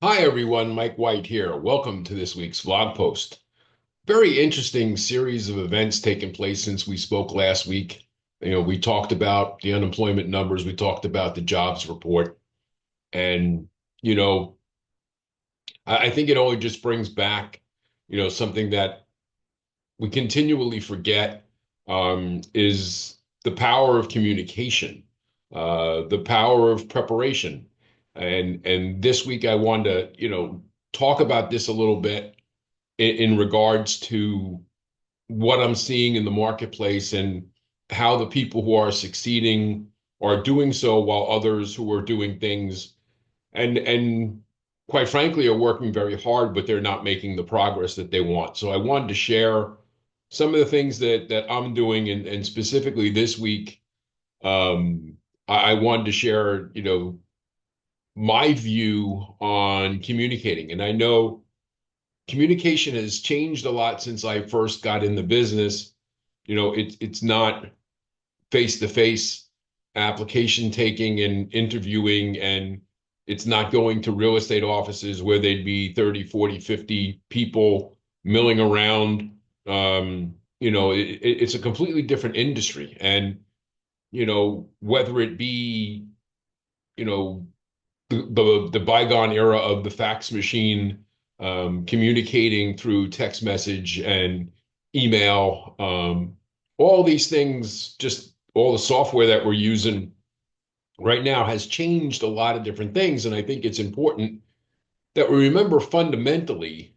Hi everyone, Mike White here. Welcome to this week's vlog post. Very interesting series of events taking place since we spoke last week. We talked about the unemployment numbers, we talked about the jobs report, and you know, I think it only just brings back, something that we continually forget, is the power of communication, the power of preparation. And this week I wanted to, talk about this a little bit in regards to what I'm seeing in the marketplace and how the people who are succeeding are doing so while others who are doing things and quite frankly are working very hard, but they're not making the progress that they want. So I wanted to share some of the things that I'm doing, and specifically this week, I wanted to share, my view on communicating. And I know communication has changed a lot since I first got in the business. It's not face to face application taking and interviewing, and it's not going to real estate offices where they'd be 30, 40, 50 people milling around. It's a completely different industry. And, whether it be, you know, the bygone era of the fax machine, communicating through text message and email, all these things, just all the software that we're using right now has changed a lot of different things. And I think it's important that we remember fundamentally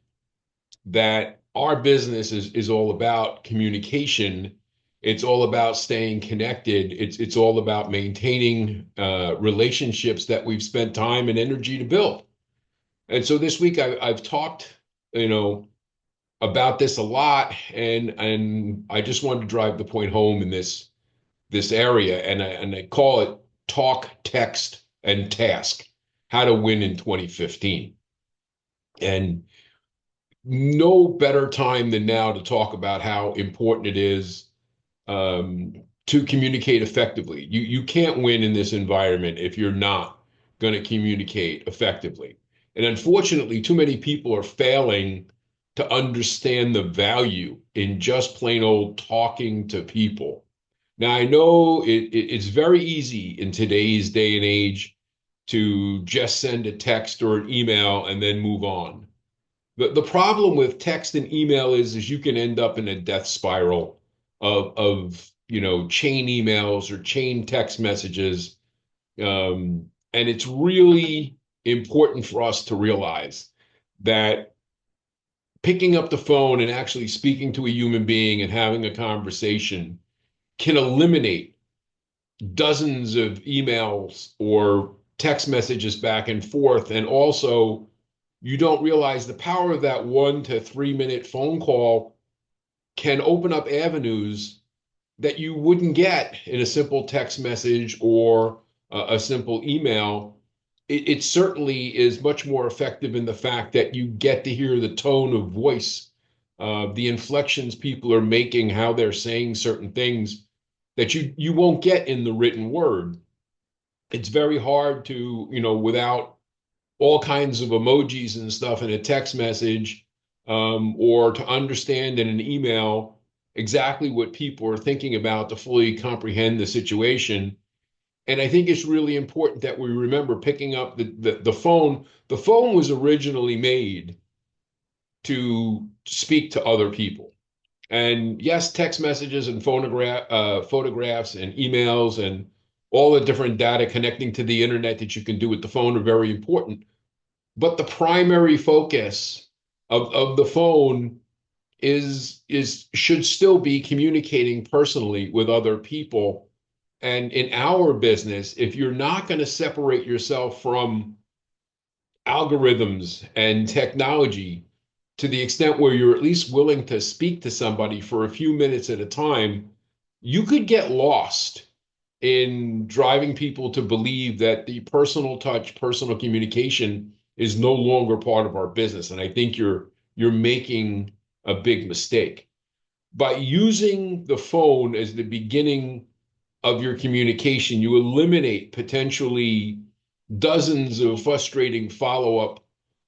that our business is all about communication. It's all about staying connected. It's all about maintaining relationships that we've spent time and energy to build. And so this week I've talked, you know, about this a lot, and I just wanted to drive the point home in this area, and I call it talk, text, and task: how to win in 2015. And no better time than now to talk about how important it is, to communicate effectively. You can't win in this environment if you're not going to communicate effectively. And unfortunately, too many people are failing to understand the value in just plain old talking to people. Now, I know it's very easy in today's day and age to just send a text or an email and then move on. The problem with text and email is you can end up in a death spiral of chain emails or chain text messages. And it's really important for us to realize that picking up the phone and actually speaking to a human being and having a conversation can eliminate dozens of emails or text messages back and forth. And also, you don't realize the power of that 1 to 3 minute phone call can open up avenues that you wouldn't get in a simple text message or a simple email. It certainly is much more effective in the fact that you get to hear the tone of voice, the inflections people are making, how they're saying certain things that you won't get in the written word. It's very hard to, without all kinds of emojis and stuff in a text message, or to understand in an email exactly what people are thinking about to fully comprehend the situation. And I think it's really important that we remember picking up the phone. The phone was originally made to speak to other people. And yes, text messages and photographs and emails and all the different data connecting to the internet that you can do with the phone are very important. But the primary focus of the phone is should still be communicating personally with other people. And in our business, if you're not going to separate yourself from algorithms and technology to the extent where you're at least willing to speak to somebody for a few minutes at a time, you could get lost in driving people to believe that the personal touch, personal communication is no longer part of our business. And I think you're making a big mistake. By using the phone as the beginning of your communication, you eliminate potentially dozens of frustrating follow-up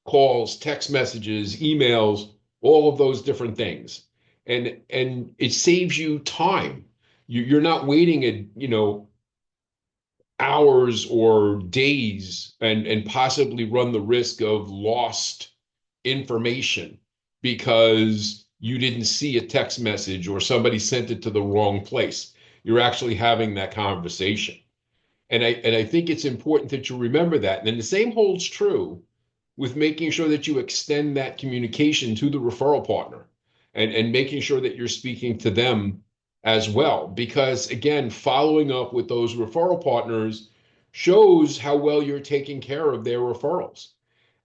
calls, text messages, emails, all of those different things. And it saves you time. You're not waiting at, hours or days and possibly run the risk of lost information because you didn't see a text message or somebody sent it to the wrong place. You're actually having that conversation. And I think it's important that you remember that. And then the same holds true with making sure that you extend that communication to the referral partner and making sure that you're speaking to them as well. Because again, following up with those referral partners shows how well you're taking care of their referrals.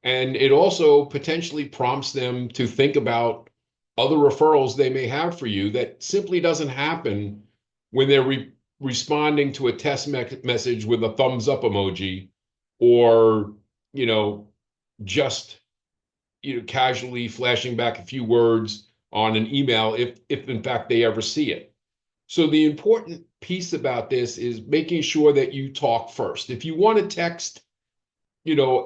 And it also potentially prompts them to think about other referrals they may have for you that simply doesn't happen when they're responding to a test message with a thumbs up emoji or, you know, just, casually flashing back a few words on an email if in fact they ever see it. So the important piece about this is making sure that you talk first. If you want to text,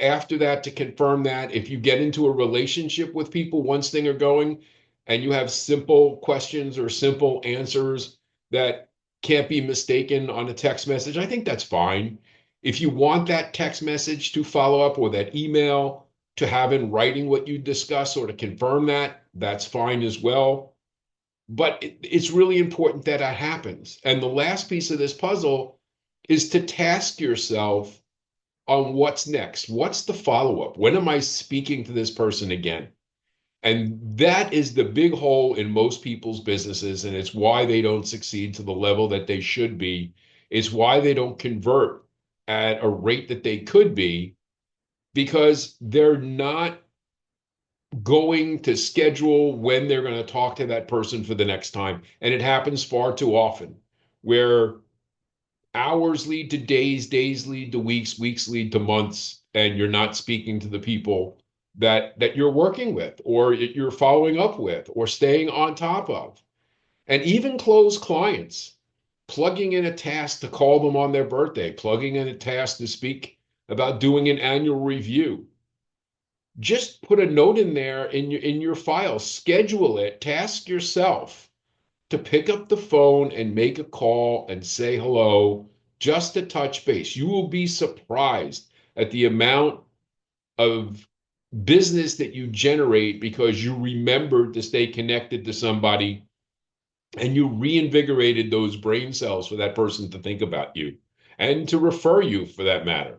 after that to confirm that, if you get into a relationship with people once things are going and you have simple questions or simple answers that can't be mistaken on a text message, I think that's fine. If you want that text message to follow up or that email to have in writing what you discuss or to confirm that, that's fine as well. But it's really important that that happens. And the last piece of this puzzle is to task yourself on what's next. What's the follow up? When am I speaking to this person again? And that is the big hole in most people's businesses. And it's why they don't succeed to the level that they should be. It's why they don't convert at a rate that they could be because they're not going to schedule when they're going to talk to that person for the next time. And it happens far too often where hours lead to days, days lead to weeks, weeks lead to months, and you're not speaking to the people that you're working with or you're following up with or staying on top of. And even close clients, plugging in a task to call them on their birthday, plugging in a task to speak about doing an annual review. Just put a note in there in your file, schedule it, task yourself to pick up the phone and make a call and say hello, just to touch base. You will be surprised at the amount of business that you generate because you remembered to stay connected to somebody and you reinvigorated those brain cells for that person to think about you and to refer you for that matter.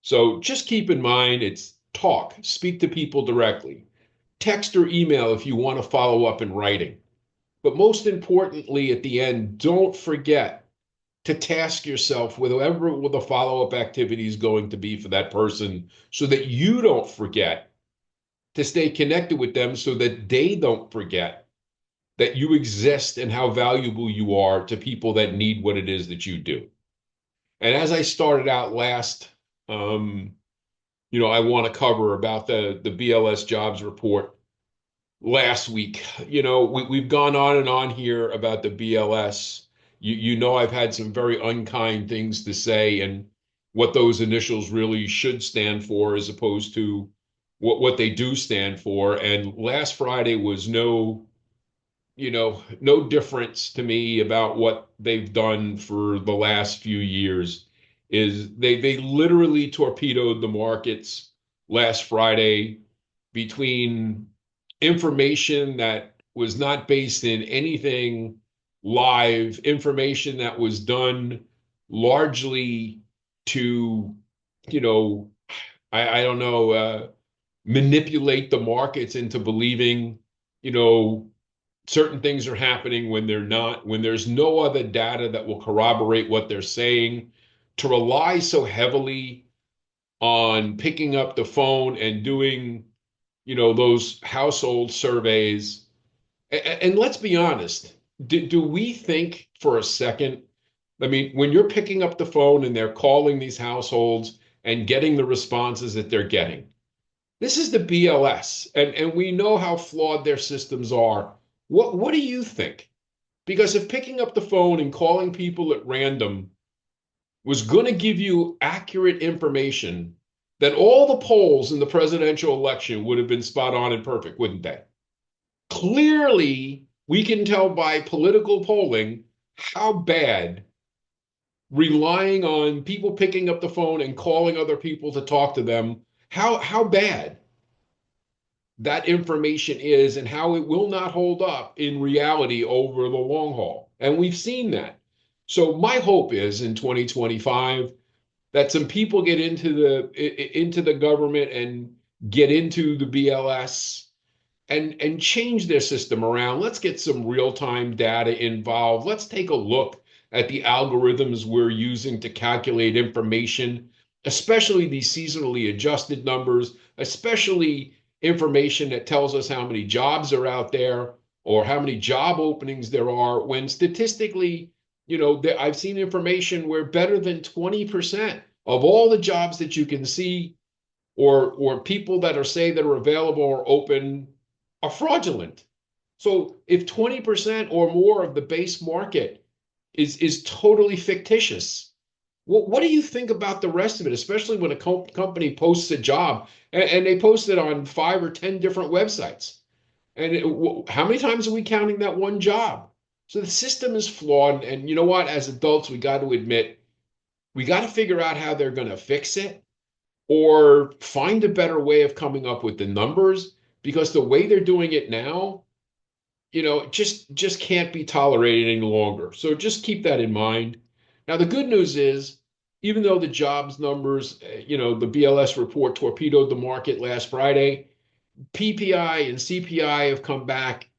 So just keep in mind it's talk, speak to people directly, text or email if you want to follow up in writing. But most importantly, at the end, don't forget to task yourself with whatever the follow-up activity is going to be for that person so that you don't forget to stay connected with them so that they don't forget that you exist and how valuable you are to people that need what it is that you do. And as I started out last, I want to cover about the BLS jobs report last week. We've gone on and on here about the BLS. I've had some very unkind things to say and what those initials really should stand for as opposed to what they do stand for. And last Friday was no difference to me about what they've done for the last few years. Is they literally torpedoed the markets last Friday between information that was not based in anything live, information that was done largely to, you know, I don't know, manipulate the markets into believing, certain things are happening when they're not, when there's no other data that will corroborate what they're saying. To rely so heavily on picking up the phone and doing those household surveys. And let's be honest, do we think for a second? I mean, when you're picking up the phone and they're calling these households and getting the responses that they're getting, this is the BLS, and we know how flawed their systems are. What do you think? Because if picking up the phone and calling people at random was going to give you accurate information then all the polls in the presidential election would have been spot on and perfect, wouldn't they? Clearly, we can tell by political polling how bad relying on people picking up the phone and calling other people to talk to them, how bad that information is and how it will not hold up in reality over the long haul. And we've seen that. So my hope is in 2025 that some people get into the government and get into the BLS and change their system around. Let's get some real-time data involved. Let's take a look at the algorithms we're using to calculate information, especially these seasonally adjusted numbers, especially information that tells us how many jobs are out there or how many job openings there are, when statistically, I've seen information where better than 20% of all the jobs that you can see or people that are available or open are fraudulent. So if 20% or more of the base market is totally fictitious, what do you think about the rest of it, especially when a company posts a job and they post it on 5 or 10 different websites? And how many times are we counting that one job? So the system is flawed. And you know what? As adults, we got to admit, we got to figure out how they're going to fix it or find a better way of coming up with the numbers, because the way they're doing it now, just can't be tolerated any longer. So just keep that in mind. Now, the good news is, even though the jobs numbers, the BLS report torpedoed the market last Friday, PPI and CPI have come back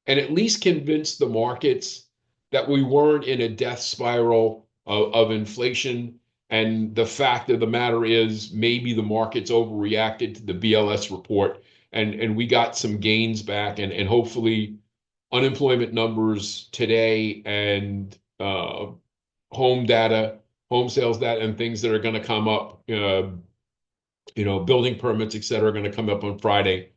and at least convinced the markets that we weren't in a death spiral of inflation. And the fact of the matter is, maybe the markets overreacted to the BLS report, and we got some gains back, and hopefully unemployment numbers today and home data, home sales data, and things that are going to come up, building permits, et cetera, are going to come up on Friday,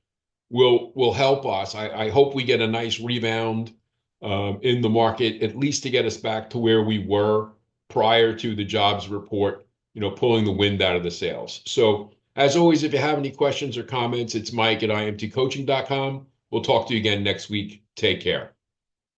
will help us. I hope we get a nice rebound in the market, at least to get us back to where we were prior to the jobs report, pulling the wind out of the sails. So as always, if you have any questions or comments, it's Mike at imtcoaching.com. We'll talk to you again next week. Take care.